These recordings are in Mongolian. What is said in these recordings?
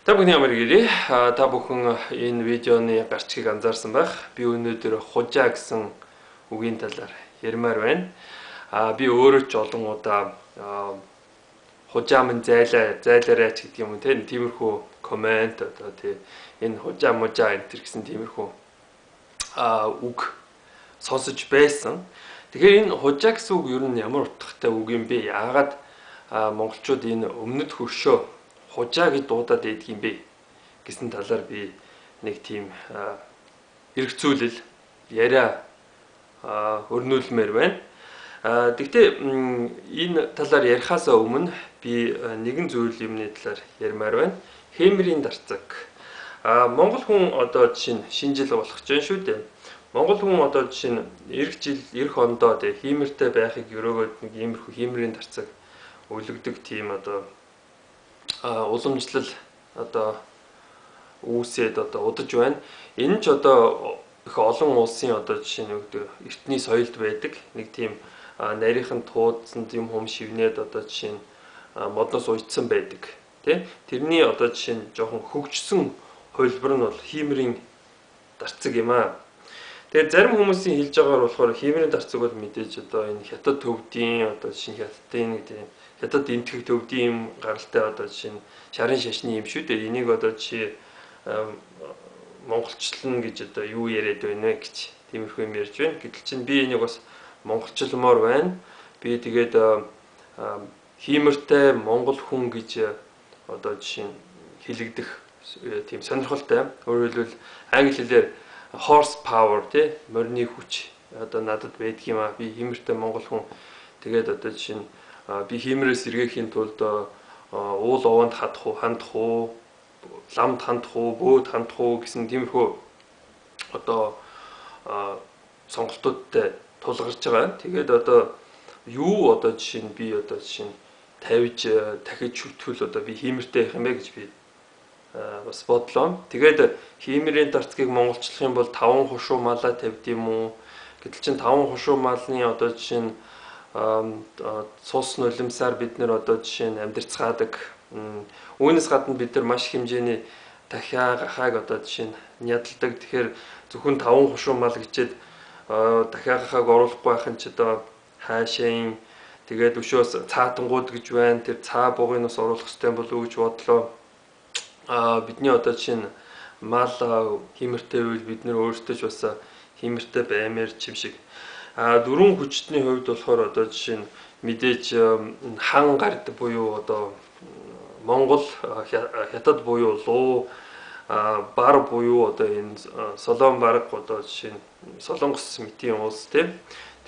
Та бүхний ямар гэрээ та бүхэн энэ видеоны гарчгийг анзаарсан байх. Би өнөөдөр хужаа гэсэн үгийн талаар ярмаар байна. Би өөрөө ч олон удаа хужаа минь зайлаарай ч гэдэг юм уу тиймэрхүү комент одоо тий энэ хужаа мужаа энэ гэсэн тиймэрхүү үг сонсож байсан. Тэгэхээр энэ хужаа гэсэн үг ер нь ямар утгатай үг юм бэ? Яагаад монголчууд энэ өмнөд хөршөө хужаа гэж дуудаад байдаг юм бэ гэсэн талаар би нэг тийм эргцүүлэл яриа өрнүүлмээр байна. Гэхдээ энэ талаар ярихаасаа өмнө би нэгэн зүйл юмны талаар ярмаар байна. Хэмрийн дарцаг. Монгол хүн одоо шинэ жил болох гэж байна шүү дээ. Монгол хүн одоо жишээ нь эх ондоо хиймэртэй байхыг өрөөгөөд нэг иймэрхүү хиймрийн дарцаг өлөгдөг тийм одоо уламжлал одоо үүсээд одоо удаж байна. Энэ ч одоо их олон улсын одоо жишээ нь эртний соёлд байдаг нэг тийм нарийнхан туудсан юм хүм шивнээд одоо жишээ нь модноос уйдсан байдаг. Тэрний одоо жишээ нь жоохон хөгжсөн хувилбар нь бол хиймрийн дарцаг юм аа. Тэгээд зарим хүмүүсийн хэлж байгаагаар болохоор хиймрийн дарцаг бол мэдээж одоо энэ хятад төвдийн одоо жишээ нь хятадын нэг тийм хятад энтгэх төвдийн юм гаралтай одоо жишээ нь шарын шашны юм шүү дээ. Энийг одоо жишээ монголчлон гэж одоо юу яриад байна вэ гэж тиймэрхүү юм ярьж байна. Гэтэл чинь би энийг бас монголчлмоор байна. Би тэгээд хиймэртэй монгол хүн гэж одоо жишээ нь хэлэгдэх тийм сонирхолтой. Өөрөөр хэлбэл англи хэлээр horse power морины хүч одоо надад байдаг юм аа. Би хиймэртэй монгол хүн. Тэгээд одоо жишээ нь би хиймрээс эргээхийн тулд уул овонд хандах уу, ламд хандах уу, бөөд хандах уу гэсэн тиймэрхүү одоо сонголтуудтай тулгарч байгаа. Тэгээд одоо юу одоо жишээ нь би одоо жишээ нь тавьж дахиж шүтгэл одоо би хиймэртэй байх юм бэ гэж би бас бодлоо. Тэгээд хиймрийн дарцгийг монголчлох юм бол 5 хушуу малаа тавьд юм уу? Гэтэл чинь 5 хушуу малны одоо жишээ нь цус нулимсаар бид нэр одоо жишээ нь амьдарцгаадаг. Үүнээс гадна бид нар маш хэмжээний дахиа гахааг одоо жишээ нь ядалдаг. Тэгэхээр зөвхөн 5 хушуу мал гэчээд дахиа гахааг оруулахгүй байхын ч одоо хаашаа тэгээд өшөөс цаатангууд гэж байна. Тэр цаа бугыг бас оруулах хэрэгтэй болов уу гэж бодлоо. Бидний одоо жишээ нь мал хиймэртэй үйл бид нэр өөрсдөө ч бас хиймэртэй баймаар ч юм шиг. Дөрвөн хүчтний хувьд болохоор одоо жишээ нь мэдээж хан гард буюу одоо Монгол, хятад буюу луу, бар буюу одоо энэ солон бараг одоо жишээ нь солонгос мэтийн улс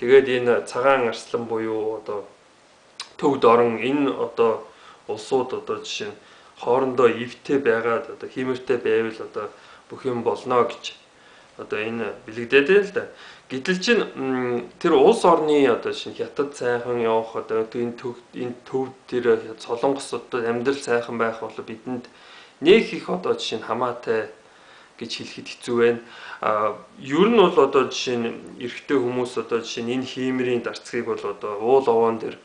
тэгээд энэ цагаан арслан буюу одоо төвд орон энэ одоо улсууд одоо жишээ нь хоорондоо эвтэй байгаад одоо хиймэртэй байвал одоо бүх юм болно гэж одоо энэ бэлэгдээд л да. Гэтэл чинь тэр улс орны одоо шинэ хятад сайхан явах одоо энэ төвд тэр солонгосуудад амьдрал сайхан байх бол бидэнд нэг их одоо жишээ нь хамаатай гэж хэлэхэд хэцүү байна. Ер нь бол одоо жишээ нь эрэгтэй хүмүүс одоо жишээ нь энэ хиймрийн дарцгийг бол одоо уул овоон дээр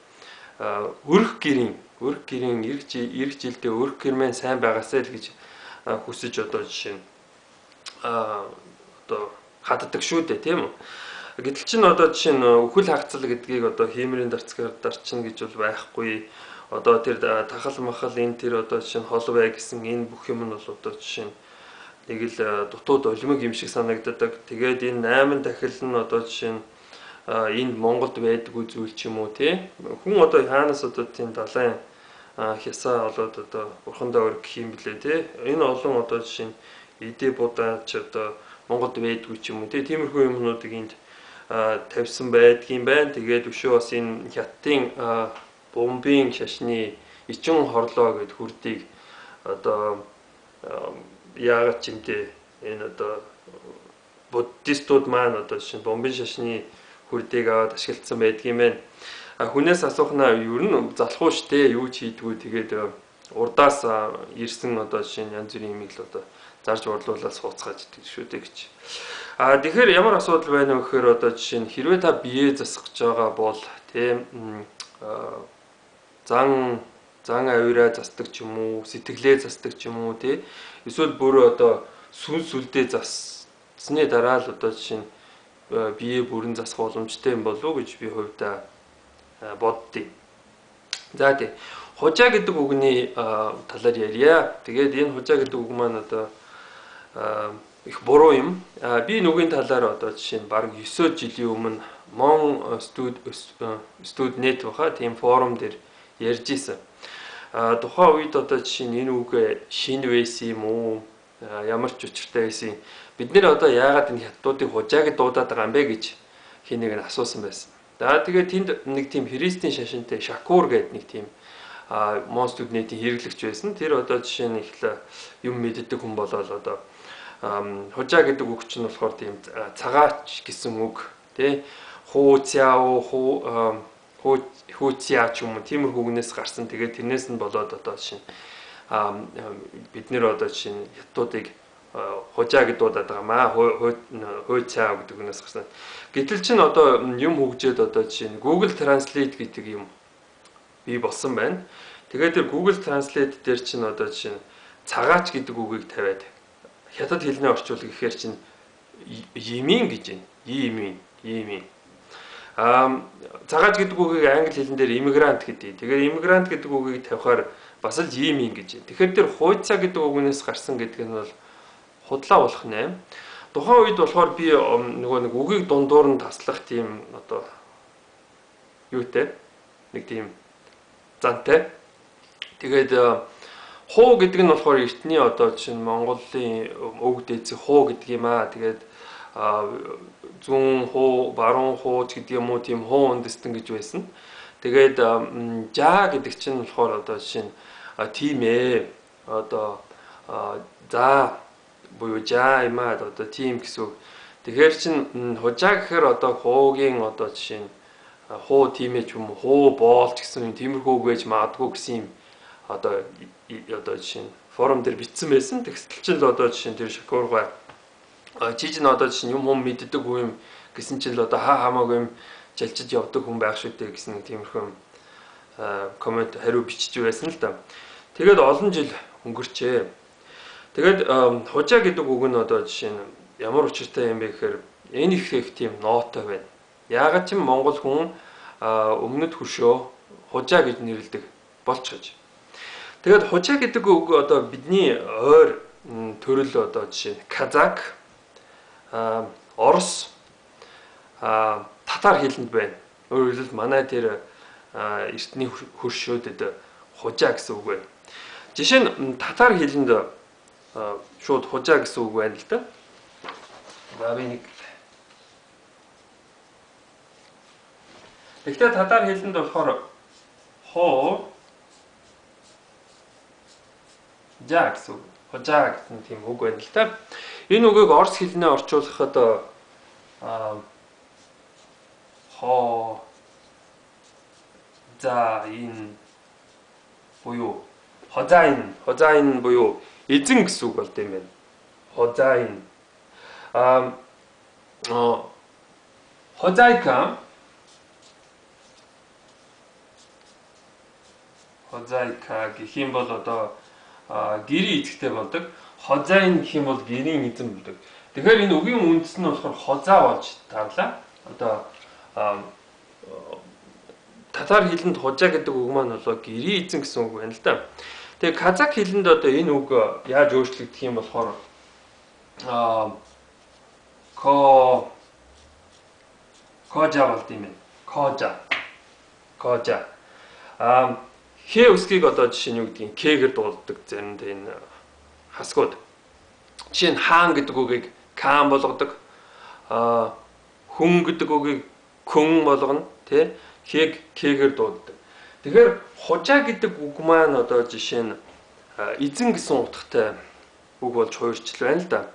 өрх гэрийн эрг жилдээ өрх гэрмэн сайн байгаасай л гэж хүсэж одоо жишээ нь одоо хаддаг шүү дээ тийм үү. Гэтэл чинь одоо жишээ нь үхэл хагцал гэдгийг одоо хиймрийн дарцгаар дарчин гэж бол байхгүй. Одоо тэр тахал махал энэ тэр одоо жишээ нь хол бай гэсэн энэ бүх юм нь бол одоо жишээ нь нэг л дутууд олимог юм шиг санагддаг. Тэгээд энэ 8 дахил нь одоо жишээ нь энд Монголд байдгүй зүйл ч юм уу хүн одоо хаанаас одоо тийм далайн хясаа болоод одоо бурхандаа өрг гэх юм блэ энэ олон одоо жишээ нь эдээ будаач одоо Монголд байдгүй ч юм уу тиймэрхүү юмнуудыг энд тавьсан байдгийн байна. Тэгээд өшөө бас энэ хятадын бомбын шашны ичин хорлоо гэд хүрдийг одоо яагаад ч юм энэ одоо буддистууд маань одоо жишээ бомбын шашны хүрдийг аваад ашигласан байдгийн байна. Хүнээс асуухнаа ер нь залхуу штэ юу ч хийдгүү тэгээд урдаас ирсэн одоо жишээ нь янз бүрийн юмыг л одоо зарж борлуулаад сууцгааж идэг шүү дээ гэж. Тэгэхээр ямар асуудал байна вэ гэхээр одоо жишээ нь хэрвээ та бие засах гэж байгаа бол зан зан авираа засдаг ч юм уу, сэтгэлээ засдаг ч юм уу тий. Эсвэл бүр одоо сүлдээ засны дараа л одоо жишээ нь бие бүрэн засах боломжтой юм болов уу гэж би хувьдаа боддیں۔ За тий. Хужаа гэдэг үгний талаар ярья. Тэгээд энэ хужаа гэдэг үг маань одоо их буруу юм. Би нүгийн талаар одоо жишээ нь бараг 9 жилийн өмнө Mon Studnet баха тийм форум дээр ярьж исэн. Тухайн үед одоо жишээ нь энэ үг шинэ байсан юм уу? Ямар ч учиртай байсан. Бид нэр одоо яагаад энэ хятадуудыг хужааг дуудаад байгаа юм бэ гэж хэнийг нь асуусан байсан. За тэгээд тэнд нэг тийм христийн шашинтай Шакур гэдэг нэг тийм Mon Studnet-ийн хэрэглэгч байсан. Тэр одоо жишээ нь их л юм мэддэг хүн болоод одоо хужаа гэдэг үг чинь болохоор тийм цагаач гэсэн үг тий. Хууцяо хууцяа ч юм уу тиймэрхүү үгнээс гарсан. Тэгээд тэрнээс нь болоод одоо жишээ бид нэр одоо жишээ нь хятадуудыг хужаа гэдэг дуудаад байгаа маа хууцяа гэдэг үгнээс гарсан. Гэтэл чинь одоо юм хөгжөөд одоо жишээ нь Google Translate гэдэг юм бий болсон байна. Тэгээд тэр Google Translate дээр чинь одоо жишээ нь цагаач гэдэг үгийг тавиад хятад хэлний орчуулга гэхээр чинь йимин гэж байна. Йимин. Цагаач гэдэг үгийг англи хэлэн дээр immigrant гэдэг. Тэгэхээр immigrant гэдэг үгийг тавихаар бас л йимин гэж. Тэгэхээр тэр хууцаа гэдэг үгнээс гарсан гэдэг нь бол худлаа болох нэ. Тухайн үед болохоор би нөгөө нэг үгийг дундуур нь таслах тийм одоо юутэй нэг тийм зантай. Тэгээд хуу гэдэг нь болохоор эртний одоо чинь Монголын өг дээдсийн хуу гэдэг юм аа. Тэгээд зүүн хуу, баруун хууч гэдэг юм уу тийм хуу үндэстэн гэж байсан. Тэгээд жаа гэдэг чинь болохоор одоо жишээ нь тийм ээ одоо за буюу жаа юм аа одоо тийм гэсэн үг. Тэгэхээр чин хужаа гэхээр одоо хуугийн одоо жишээ нь хуу тийм ээ ч юм уу хуу боолч гэсэн юм тиймэрхүү үг байж магадгүй гэсэн юм одоо жишээ нь форум дээр бичсэн байсан. Тэгсэл чинь л одоо жишээ нь тэр Шакурга чи чинь одоо жишээ нь юм мэддэг хүн юм гэсэн чинь л одоо хамаагүй юм жалчиж явдаг хүн байх шүү дээ гэсэн тиймэрхүү комент хариу бичиж байсан л да. Тэгээд олон жил өнгөрчээ. Тэгээд хужаа гэдэг үг нь одоо жишээ нь ямар учиртай юм бэ гэхээр энэ их тийм ноотой байна. Яагаад ч Монгол хүн өмнөд хөршөө хужаа гэж нэрлэдэг болчихж. Тэгээд хужаа гэдэг үг одоо бидний ойр төрөл одоо жишээ нь казак, орос, татар хэлэнд байна. Өөрөөр хэлбэл манай тэр эртний хөршөөдөд хужаа гэсэн үг байна. Жишээ нь татар хэлэнд шууд хужаа гэсэн үг байна л да. За би нэг Тэгвэл татар хэлэнд болохоор хоо жаа гэсэн үг. Хужаа гэсэн тийм үг байна л да. Энэ үгийг орос хэлнээр орчуулахад хоо за энэ буюу хозаин буюу эзэн гэсэн үг болд юм байна. Хозаин хозайка гэх юм бол одоо гэрийн эзэгтэй болдог. Хозаин гэх юм бол гэрийн эзэн болдог. Тэгэхээр энэ үгийн үндэс нь болохоор хозаа болж тарлаа. Одоо татар хэлэнд хужаа гэдэг үг маань болоо гэрийн эзэн гэсэн үг байна л да. Тэгээ казак хэлэнд одоо энэ үг яаж өөрчлөгдөх юм болохоор кожа болд юм байна. Кожа. Хэ үсгийг одоо жишээ нь юу гэдгийг К-гэр дуулдаг заримдаа энэ хасгууд. Жишээ нь хаан гэдэг үгийг каан болгодог. Хүн гэдэг үгийг күн болгоно, тий? Хэг К-гэр дуулдаг. Тэгэхээр хужаа гэдэг үг маань одоо жишээ нь эзэн гэсэн утгатай үг болж хуурчл байна л да.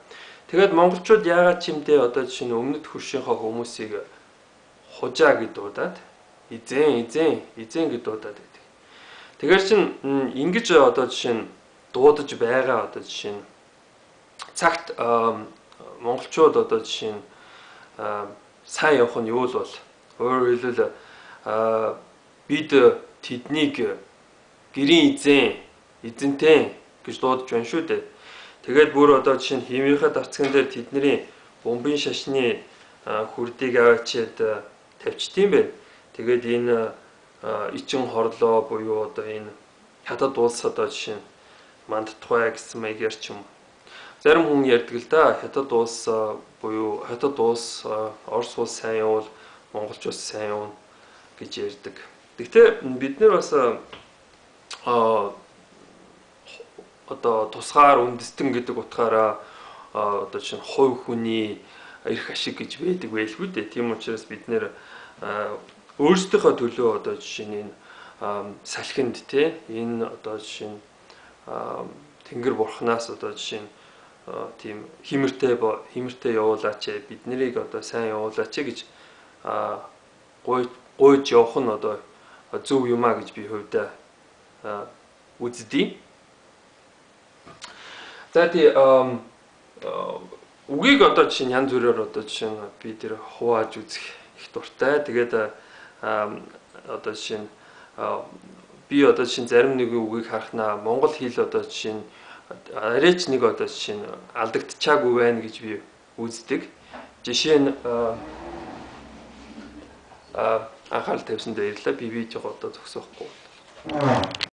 Тэгээд монголчууд яагаад ч юмдээ одоо жишээ нь өмнөд хөршийнхөө хүмүүсийг хужаа гэж дуудаад эзэн гэж дуудаад байдаг. Тэгэхээр чин ингэж одоо жишээ нь дуудаж байгаа одоо жишээ нь цагт монголчууд одоо жишээ нь сайн явах нь юу л бол өөрөөр хэлбэл бид тэднийг гэрийн эзэнтэй гэж дуудаж байна шүү дээ. Тэгээд бүр одоо жишээ нь химийнхаа давцган дээр тэдний бомбын шашны хүрдийг аваачаад тавьчдсан байх. Тэгээд энэ ичин хорлоо буюу одоо энэ хятад улс одоо жишээ нь мандтугай гэсэн маягаар ч юм. Зарим хүн ярьдаг л да хятад улс буюу хятад улс Орос улс сайн явал монголч улс сайн явна гэж ярьдаг. Гэхдээ бид нэр бас одоо тусгаар үндэстэн гэдэг утгаараа одоо чинь хувь хүний эрх ашиг гэж байдаг байлгүй дээ. Тийм учраас бид нэр өөрсдийнхөө төлөө одоо жишээ нь салхинд энэ одоо жишээ нь Тэнгэр бурхнаас одоо жишээ нь тийм химэртэй явуулаач бид нарыг одоо сайн явуулаач гэж гуйж явах нь одоо зөв юм а гэж би хувьдаа үздэг. За тий үгийг одоо жишээ нь янз бүрээр одоо жишээ нь би тэр хувааж үзэх их дуртай. Тэгээд одоо жишээ нь би одоо жишээ нь зарим нэг үгийг харахнаа монгол хэл одоо жишээ нь арайч нэг одоо жишээ нь алдагдчихаагүй байна гэж би үздэг. Жишээ нь анхаарал тавьсанд баярлалаа. Би видеог одоо зогсоохгүй.